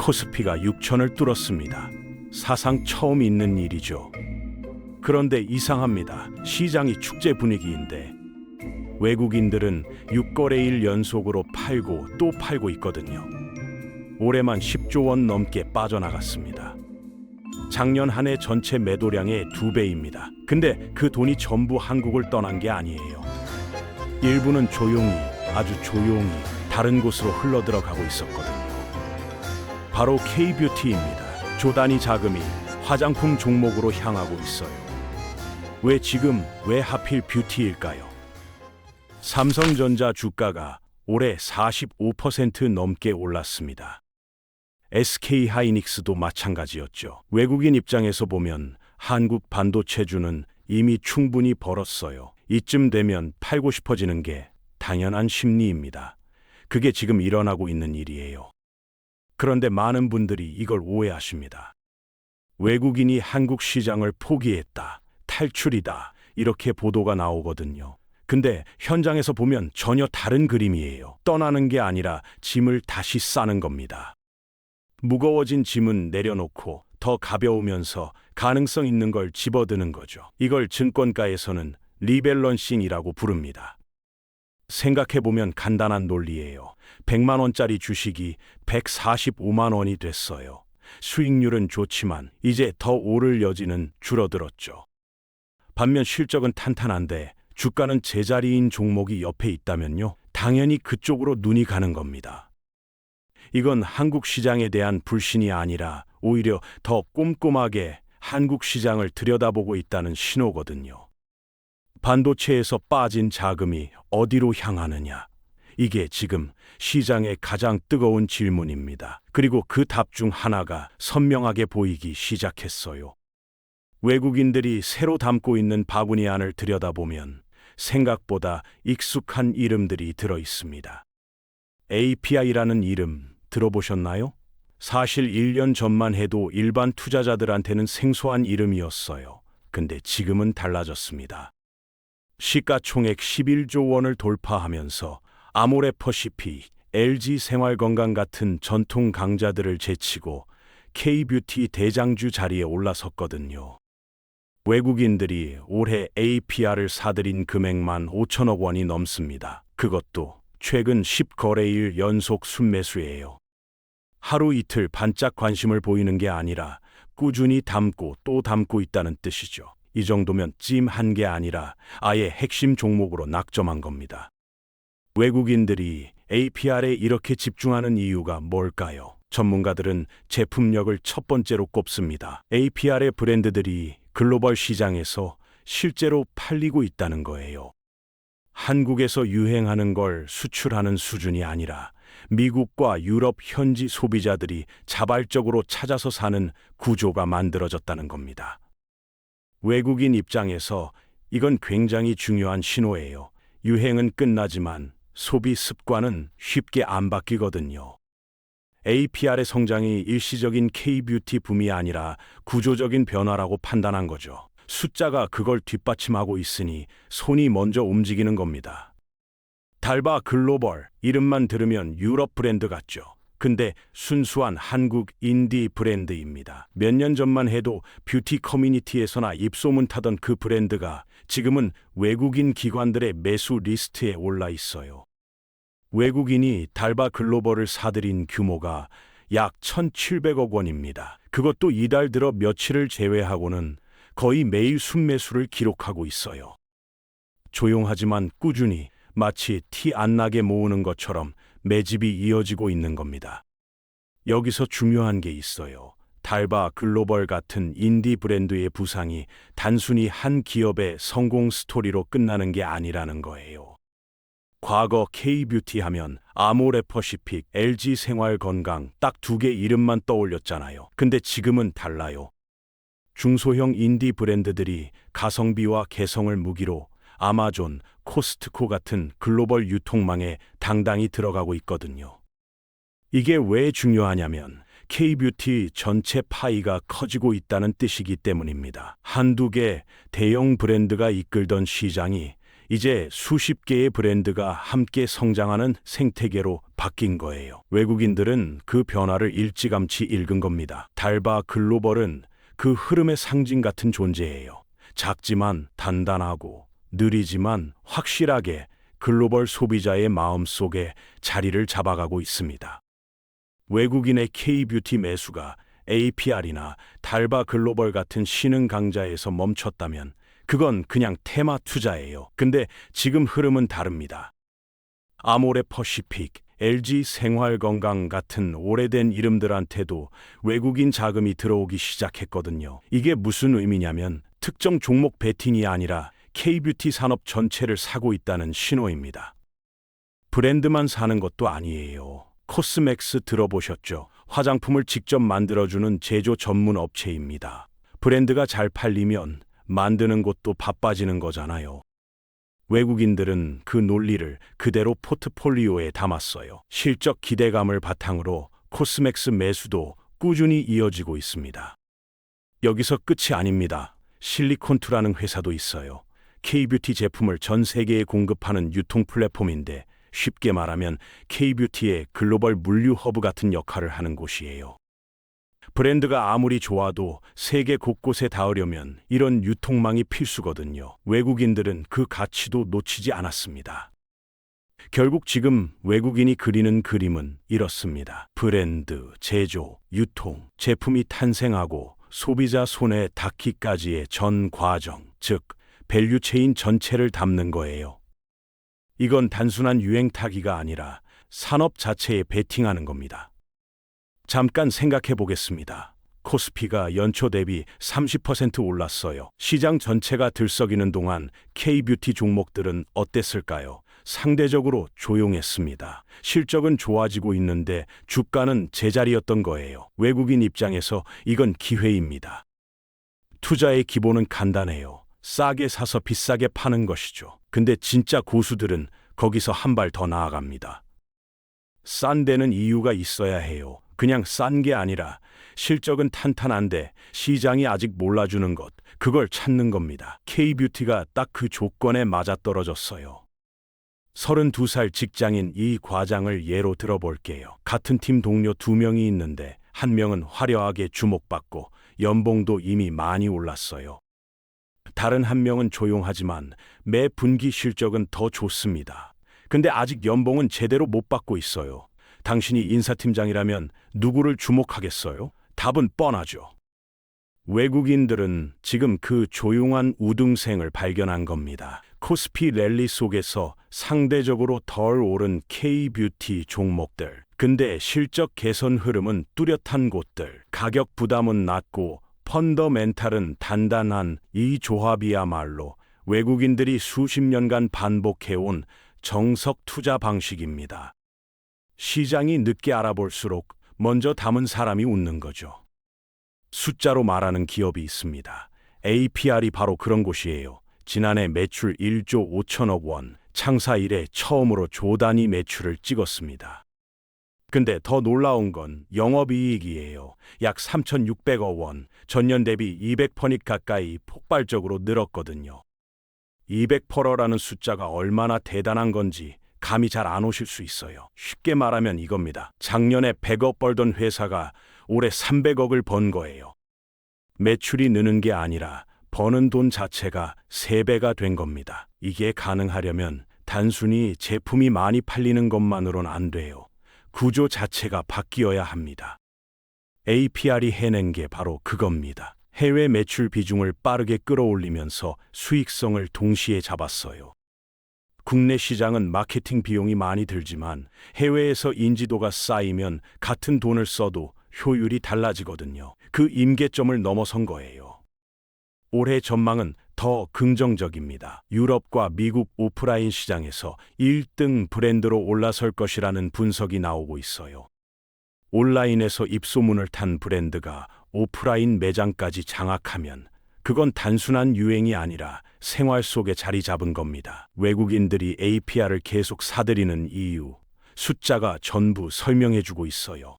코스피가 6천을 뚫었습니다. 사상 처음 있는 일이죠. 그런데 이상합니다. 시장이 축제 분위기인데 외국인들은 6거래일 연속으로 팔고 또 팔고 있거든요. 올해만 10조 원 넘게 빠져나갔습니다. 작년 한 해 전체 매도량의 2배입니다. 근데 그 돈이 전부 한국을 떠난 게 아니에요. 일부는 조용히, 아주 조용히 다른 곳으로 흘러들어가고 있었거든요. 바로 K뷰티입니다. 조 단위 자금이 화장품 종목으로 향하고 있어요. 왜 하필 뷰티일까요? 삼성전자 주가가 올해 45% 넘게 올랐습니다. SK하이닉스도 마찬가지였죠. 외국인 입장에서 보면 한국 반도체주는 이미 충분히 벌었어요. 이쯤 되면 팔고 싶어지는 게 당연한 심리입니다. 그게 지금 일어나고 있는 일이에요. 그런데 많은 분들이 이걸 오해하십니다. 외국인이 한국 시장을 포기했다, 탈출이다, 이렇게 보도가 나오거든요. 근데 현장에서 보면 전혀 다른 그림이에요. 떠나는 게 아니라 짐을 다시 싸는 겁니다. 무거워진 짐은 내려놓고 더 가벼우면서 가능성 있는 걸 집어드는 거죠. 이걸 증권가에서는 리밸런싱이라고 부릅니다. 생각해보면 간단한 논리예요. 100만 원짜리 주식이 145만 원이 됐어요. 수익률은 좋지만 이제 더 오를 여지는 줄어들었죠. 반면 실적은 탄탄한데 주가는 제자리인 종목이 옆에 있다면요, 당연히 그쪽으로 눈이 가는 겁니다. 이건 한국 시장에 대한 불신이 아니라 오히려 더 꼼꼼하게 한국 시장을 들여다보고 있다는 신호거든요. 반도체에서 빠진 자금이 어디로 향하느냐? 이게 지금 시장의 가장 뜨거운 질문입니다. 그리고 그 답 중 하나가 선명하게 보이기 시작했어요. 외국인들이 새로 담고 있는 바구니 안을 들여다보면 생각보다 익숙한 이름들이 들어 있습니다. API라는 이름 들어보셨나요? 사실 1년 전만 해도 일반 투자자들한테는 생소한 이름이었어요. 근데 지금은 달라졌습니다. 시가총액 11조 원을 돌파하면서 아모레퍼시픽, LG생활건강 같은 전통 강자들을 제치고 K뷰티 대장주 자리에 올라섰거든요. 외국인들이 올해 APR을 사들인 금액만 5천억 원이 넘습니다. 그것도 최근 10거래일 연속 순매수예요. 하루 이틀 반짝 관심을 보이는 게 아니라 꾸준히 담고 또 담고 있다는 뜻이죠. 이 정도면 찜한 게 아니라 아예 핵심 종목으로 낙점한 겁니다. 외국인들이 APR에 이렇게 집중하는 이유가 뭘까요? 전문가들은 제품력을 첫 번째로 꼽습니다. APR의 브랜드들이 글로벌 시장에서 실제로 팔리고 있다는 거예요. 한국에서 유행하는 걸 수출하는 수준이 아니라 미국과 유럽 현지 소비자들이 자발적으로 찾아서 사는 구조가 만들어졌다는 겁니다. 외국인 입장에서 이건 굉장히 중요한 신호예요. 유행은 끝나지만 소비 습관은 쉽게 안 바뀌거든요. APR의 성장이 일시적인 K뷰티 붐이 아니라 구조적인 변화라고 판단한 거죠. 숫자가 그걸 뒷받침하고 있으니 손이 먼저 움직이는 겁니다. 달바 글로벌, 이름만 들으면 유럽 브랜드 같죠. 근데 순수한 한국 인디 브랜드입니다. 몇 년 전만 해도 뷰티 커뮤니티에서나 입소문 타던 그 브랜드가 지금은 외국인 기관들의 매수 리스트에 올라 있어요. 외국인이 달바 글로벌을 사들인 규모가 약 1,700억 원입니다. 그것도 이달 들어 며칠을 제외하고는 거의 매일 순매수를 기록하고 있어요. 조용하지만 꾸준히 마치 티 안 나게 모으는 것처럼 매집이 이어지고 있는 겁니다. 여기서 중요한 게 있어요. 달바 글로벌 같은 인디 브랜드의 부상이 단순히 한 기업의 성공 스토리로 끝나는 게 아니라는 거예요. 과거 K뷰티 하면 아모레퍼시픽, LG생활건강 딱 2개 이름만 떠올렸잖아요. 근데 지금은 달라요. 중소형 인디 브랜드들이 가성비와 개성을 무기로 아마존, 코스트코 같은 글로벌 유통망에 당당히 들어가고 있거든요. 이게 왜 중요하냐면 K뷰티 전체 파이가 커지고 있다는 뜻이기 때문입니다. 한두 개 대형 브랜드가 이끌던 시장이 이제 수십 개의 브랜드가 함께 성장하는 생태계로 바뀐 거예요. 외국인들은 그 변화를 일찌감치 읽은 겁니다. 달바 글로벌은 그 흐름의 상징 같은 존재예요. 작지만 단단하고 느리지만 확실하게 글로벌 소비자의 마음속에 자리를 잡아가고 있습니다. 외국인의 K-뷰티 매수가 APR이나 달바 글로벌 같은 신흥 강자에서 멈췄다면 그건 그냥 테마 투자예요. 근데 지금 흐름은 다릅니다. 아모레 퍼시픽, LG 생활건강 같은 오래된 이름들한테도 외국인 자금이 들어오기 시작했거든요. 이게 무슨 의미냐면 특정 종목 베팅이 아니라 K-뷰티 산업 전체를 사고 있다는 신호입니다. 브랜드만 사는 것도 아니에요. 코스맥스 들어보셨죠? 화장품을 직접 만들어주는 제조 전문 업체입니다. 브랜드가 잘 팔리면 만드는 곳도 바빠지는 거잖아요. 외국인들은 그 논리를 그대로 포트폴리오에 담았어요. 실적 기대감을 바탕으로 코스맥스 매수도 꾸준히 이어지고 있습니다. 여기서 끝이 아닙니다. 실리콘투라는 회사도 있어요. K-뷰티 제품을 전 세계에 공급하는 유통 플랫폼인데 쉽게 말하면 K-뷰티의 글로벌 물류 허브 같은 역할을 하는 곳이에요. 브랜드가 아무리 좋아도 세계 곳곳에 닿으려면 이런 유통망이 필수거든요. 외국인들은 그 가치도 놓치지 않았습니다. 결국 지금 외국인이 그리는 그림은 이렇습니다. 브랜드, 제조, 유통, 제품이 탄생하고 소비자 손에 닿기까지의 전 과정, 즉 밸류체인 전체를 담는 거예요. 이건 단순한 유행 타기가 아니라 산업 자체에 베팅하는 겁니다. 잠깐 생각해 보겠습니다. 코스피가 연초 대비 30% 올랐어요. 시장 전체가 들썩이는 동안 K-뷰티 종목들은 어땠을까요? 상대적으로 조용했습니다. 실적은 좋아지고 있는데 주가는 제자리였던 거예요. 외국인 입장에서 이건 기회입니다. 투자의 기본은 간단해요. 싸게 사서 비싸게 파는 것이죠. 근데 진짜 고수들은 거기서 한 발 더 나아갑니다. 싼 데는 이유가 있어야 해요. 그냥 싼 게 아니라 실적은 탄탄한데 시장이 아직 몰라주는 것, 그걸 찾는 겁니다. K-뷰티가 딱 그 조건에 맞아떨어졌어요. 32살 직장인 이 과장을 예로 들어볼게요. 같은 팀 동료 2명이 있는데 한 명은 화려하게 주목받고 연봉도 이미 많이 올랐어요. 다른 한 명은 조용하지만 매 분기 실적은 더 좋습니다. 근데 아직 연봉은 제대로 못 받고 있어요. 당신이 인사팀장이라면 누구를 주목하겠어요? 답은 뻔하죠. 외국인들은 지금 그 조용한 우등생을 발견한 겁니다. 코스피 랠리 속에서 상대적으로 덜 오른 K-뷰티 종목들. 근데 실적 개선 흐름은 뚜렷한 곳들. 가격 부담은 낮고 펀더멘탈은 단단한 이 조합이야말로 외국인들이 수십 년간 반복해온 정석 투자 방식입니다. 시장이 늦게 알아볼수록 먼저 담은 사람이 웃는 거죠. 숫자로 말하는 기업이 있습니다. APR이 바로 그런 곳이에요. 지난해 매출 1조 5천억 원, 창사 이래 처음으로 조 단위 매출을 찍었습니다. 근데 더 놀라운 건 영업이익이에요. 약 3,600억 원, 전년 대비 200% 가까이 폭발적으로 늘었거든요. 200%라는 숫자가 얼마나 대단한 건지 감이 잘 안 오실 수 있어요. 쉽게 말하면 이겁니다. 작년에 100억 벌던 회사가 올해 300억을 번 거예요. 매출이 느는 게 아니라 버는 돈 자체가 3배가 된 겁니다. 이게 가능하려면 단순히 제품이 많이 팔리는 것만으로는 안 돼요. 구조 자체가 바뀌어야 합니다. APR이 해낸 게 바로 그겁니다. 해외 매출 비중을 빠르게 끌어올리면서 수익성을 동시에 잡았어요. 국내 시장은 마케팅 비용이 많이 들지만 해외에서 인지도가 쌓이면 같은 돈을 써도 효율이 달라지거든요. 그 임계점을 넘어선 거예요. 올해 전망은 더 긍정적입니다. 유럽과 미국 오프라인 시장에서 1등 브랜드로 올라설 것이라는 분석이 나오고 있어요. 온라인에서 입소문을 탄 브랜드가 오프라인 매장까지 장악하면 그건 단순한 유행이 아니라 생활 속에 자리 잡은 겁니다. 외국인들이 APR을 계속 사들이는 이유, 숫자가 전부 설명해주고 있어요.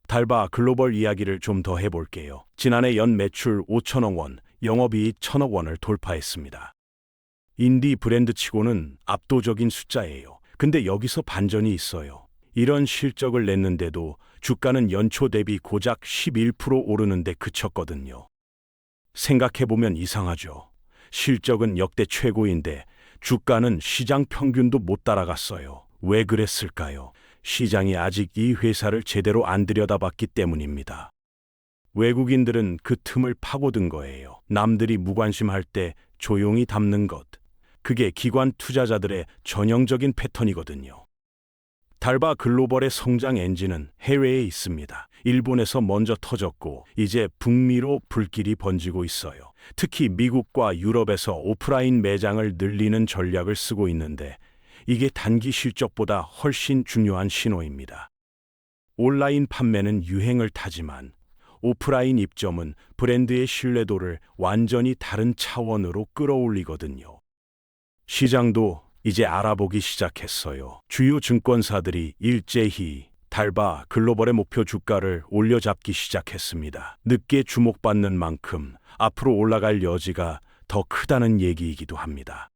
달바 글로벌 이야기를 좀 더 해볼게요. 지난해 연 매출 5천억 원, 영업이익 1,000억 원을 돌파했습니다. 인디 브랜드치고는 압도적인 숫자예요. 근데 여기서 반전이 있어요. 이런 실적을 냈는데도 주가는 연초 대비 고작 11% 오르는데 그쳤거든요. 생각해보면 이상하죠. 실적은 역대 최고인데 주가는 시장 평균도 못 따라갔어요. 왜 그랬을까요? 시장이 아직 이 회사를 제대로 안 들여다봤기 때문입니다. 외국인들은 그 틈을 파고든 거예요. 남들이 무관심할 때 조용히 담는 것. 그게 기관 투자자들의 전형적인 패턴이거든요. 달바 글로벌의 성장 엔진은 해외에 있습니다. 일본에서 먼저 터졌고 이제 북미로 불길이 번지고 있어요. 특히 미국과 유럽에서 오프라인 매장을 늘리는 전략을 쓰고 있는데 이게 단기 실적보다 훨씬 중요한 신호입니다. 온라인 판매는 유행을 타지만 오프라인 입점은 브랜드의 신뢰도를 완전히 다른 차원으로 끌어올리거든요. 시장도 이제 알아보기 시작했어요. 주요 증권사들이 일제히 달바 글로벌의 목표 주가를 올려잡기 시작했습니다. 늦게 주목받는 만큼 앞으로 올라갈 여지가 더 크다는 얘기이기도 합니다.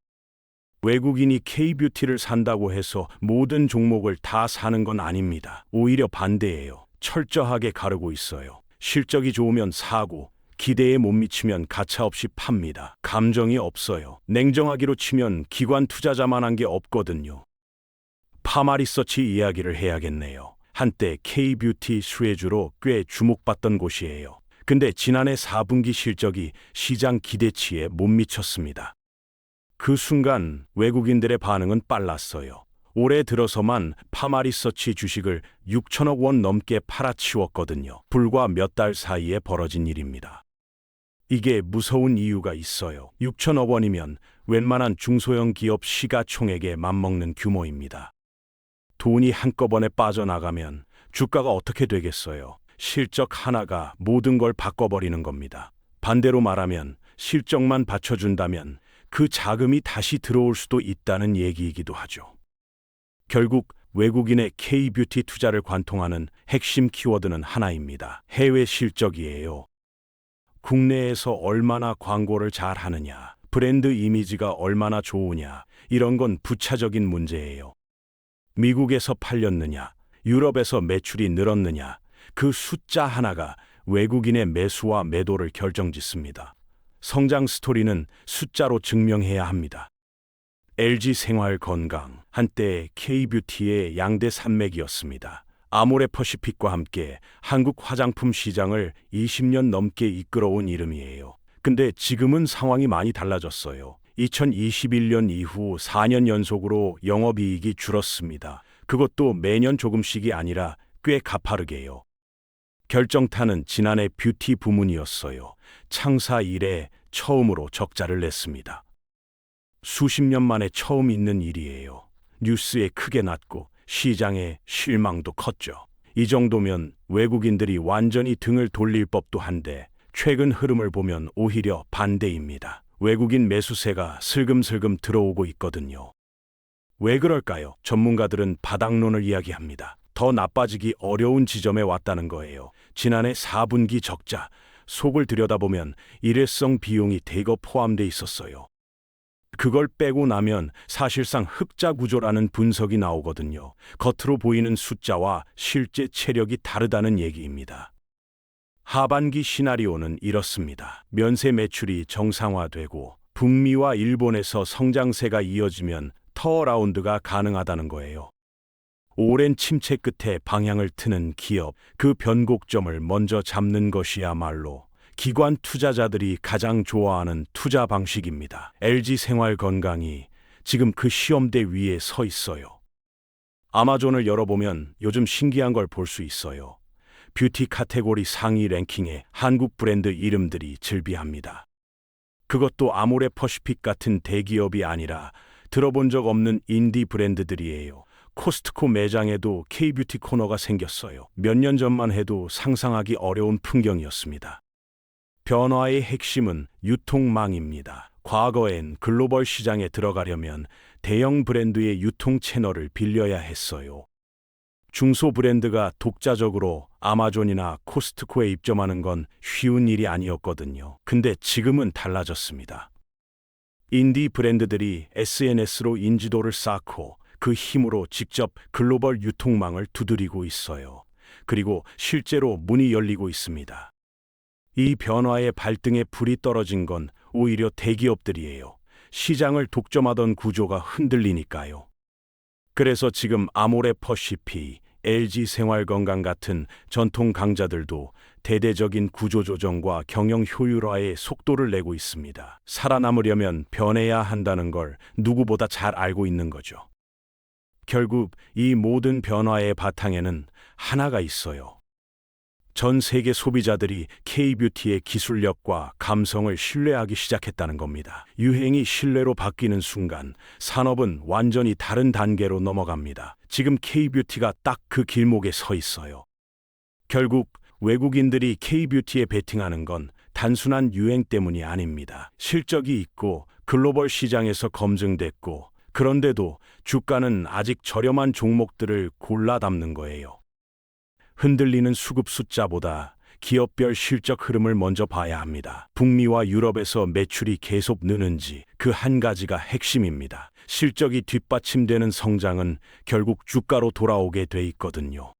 외국인이 K뷰티를 산다고 해서 모든 종목을 다 사는 건 아닙니다. 오히려 반대예요. 철저하게 가르고 있어요. 실적이 좋으면 사고 기대에 못 미치면 가차없이 팝니다. 감정이 없어요. 냉정하기로 치면 기관 투자자만 한 게 없거든요. 파마리서치 이야기를 해야겠네요. 한때 K뷰티 수혜주로 꽤 주목받던 곳이에요. 근데 지난해 4분기 실적이 시장 기대치에 못 미쳤습니다. 그 순간 외국인들의 반응은 빨랐어요. 올해 들어서만 파마리서치 주식을 6천억 원 넘게 팔아치웠거든요. 불과 몇 달 사이에 벌어진 일입니다. 이게 무서운 이유가 있어요. 6천억 원이면 웬만한 중소형 기업 시가총액에 맞먹는 규모입니다. 돈이 한꺼번에 빠져나가면 주가가 어떻게 되겠어요? 실적 하나가 모든 걸 바꿔버리는 겁니다. 반대로 말하면 실적만 받쳐준다면 그 자금이 다시 들어올 수도 있다는 얘기이기도 하죠. 결국 외국인의 K뷰티 투자를 관통하는 핵심 키워드는 하나입니다. 해외 실적이에요. 국내에서 얼마나 광고를 잘 하느냐, 브랜드 이미지가 얼마나 좋으냐, 이런 건 부차적인 문제예요. 미국에서 팔렸느냐, 유럽에서 매출이 늘었느냐, 그 숫자 하나가 외국인의 매수와 매도를 결정짓습니다. 성장 스토리는 숫자로 증명해야 합니다. LG 생활건강, 한때 K뷰티의 양대 산맥이었습니다. 아모레퍼시픽과 함께 한국 화장품 시장을 20년 넘게 이끌어온 이름이에요. 근데 지금은 상황이 많이 달라졌어요. 2021년 이후 4년 연속으로 영업이익이 줄었습니다. 그것도 매년 조금씩이 아니라 꽤 가파르게요. 결정타는 지난해 뷰티 부문이었어요. 창사 이래 처음으로 적자를 냈습니다. 수십 년 만에 처음 있는 일이에요. 뉴스에 크게 났고 시장의 실망도 컸죠. 이 정도면 외국인들이 완전히 등을 돌릴 법도 한데 최근 흐름을 보면 오히려 반대입니다. 외국인 매수세가 슬금슬금 들어오고 있거든요. 왜 그럴까요? 전문가들은 바닥론을 이야기합니다. 더 나빠지기 어려운 지점에 왔다는 거예요. 지난해 4분기 적자, 속을 들여다보면 일회성 비용이 대거 포함돼 있었어요. 그걸 빼고 나면 사실상 흑자 구조라는 분석이 나오거든요. 겉으로 보이는 숫자와 실제 체력이 다르다는 얘기입니다. 하반기 시나리오는 이렇습니다. 면세 매출이 정상화되고 북미와 일본에서 성장세가 이어지면 턴어라운드가 가능하다는 거예요. 오랜 침체 끝에 방향을 트는 기업, 그 변곡점을 먼저 잡는 것이야말로 기관 투자자들이 가장 좋아하는 투자 방식입니다. LG 생활건강이 지금 그 시험대 위에 서 있어요. 아마존을 열어보면 요즘 신기한 걸 볼 수 있어요. 뷰티 카테고리 상위 랭킹에 한국 브랜드 이름들이 즐비합니다. 그것도 아모레퍼시픽 같은 대기업이 아니라 들어본 적 없는 인디 브랜드들이에요. 코스트코 매장에도 K뷰티 코너가 생겼어요. 몇 년 전만 해도 상상하기 어려운 풍경이었습니다. 변화의 핵심은 유통망입니다. 과거엔 글로벌 시장에 들어가려면 대형 브랜드의 유통 채널을 빌려야 했어요. 중소 브랜드가 독자적으로 아마존이나 코스트코에 입점하는 건 쉬운 일이 아니었거든요. 근데 지금은 달라졌습니다. 인디 브랜드들이 SNS로 인지도를 쌓고 그 힘으로 직접 글로벌 유통망을 두드리고 있어요. 그리고 실제로 문이 열리고 있습니다. 이 변화의 발등에 불이 떨어진 건 오히려 대기업들이에요. 시장을 독점하던 구조가 흔들리니까요. 그래서 지금 아모레퍼시피, LG 생활건강 같은 전통 강자들도 대대적인 구조조정과 경영 효율화에 속도를 내고 있습니다. 살아남으려면 변해야 한다는 걸 누구보다 잘 알고 있는 거죠. 결국 이 모든 변화의 바탕에는 하나가 있어요. 전 세계 소비자들이 K-뷰티의 기술력과 감성을 신뢰하기 시작했다는 겁니다. 유행이 신뢰로 바뀌는 순간 산업은 완전히 다른 단계로 넘어갑니다. 지금 K-뷰티가 딱 그 길목에 서 있어요. 결국 외국인들이 K-뷰티에 베팅하는 건 단순한 유행 때문이 아닙니다. 실적이 있고 글로벌 시장에서 검증됐고, 그런데도 주가는 아직 저렴한 종목들을 골라 담는 거예요. 흔들리는 수급 숫자보다 기업별 실적 흐름을 먼저 봐야 합니다. 북미와 유럽에서 매출이 계속 느는지 그 한 가지가 핵심입니다. 실적이 뒷받침되는 성장은 결국 주가로 돌아오게 돼 있거든요.